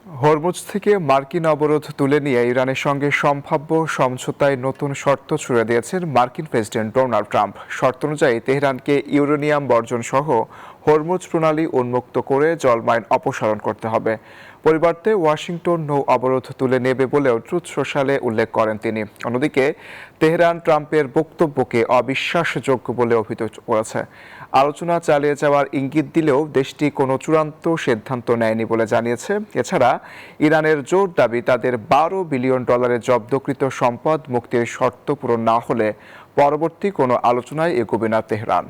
Hormuz থেকে মার্কিন অবরোধ তুলে নিয়ে ইরানের সঙ্গে সম্ভাব্য সমঝোতায় নতুন শর্ত ছুড়ে দিয়েছেন মার্কিন প্রেসিডেন্ট ডোনাল্ড ট্রাম্প। শর্ত অনুযায়ী তেহরানকে ইউরেনিয়াম বর্জন সহ হরমুজ প্রণালী উন্মুক্ত করে জলমাইন অপসারণ করতে হবে। পরিবর্তে ওয়াশিংটন নৌ অবরোধ তুলে নেবে বলেও ট্রুথ সোশ্যালে উল্লেখ করেন তিনি। অন্যদিকে তেহরান ট্রাম্পের বক্তব্যকে অবিশ্বাসযোগ্য বলে অভিযোগ করেছে। আলোচনা চালিয়ে যাওয়ার ইঙ্গিত দিলেও দেশটি কোনো চূড়ান্ত সিদ্ধান্ত নেয়নি বলে জানিয়েছে। এছাড়া ইরানের জোর দাবি তাদের $12 বিলিয়ন জব্দকৃত সম্পদ মুক্তির শর্ত পূরণ না হলে পরবর্তী কোনো আলোচনায় এগোবে না তেহরান।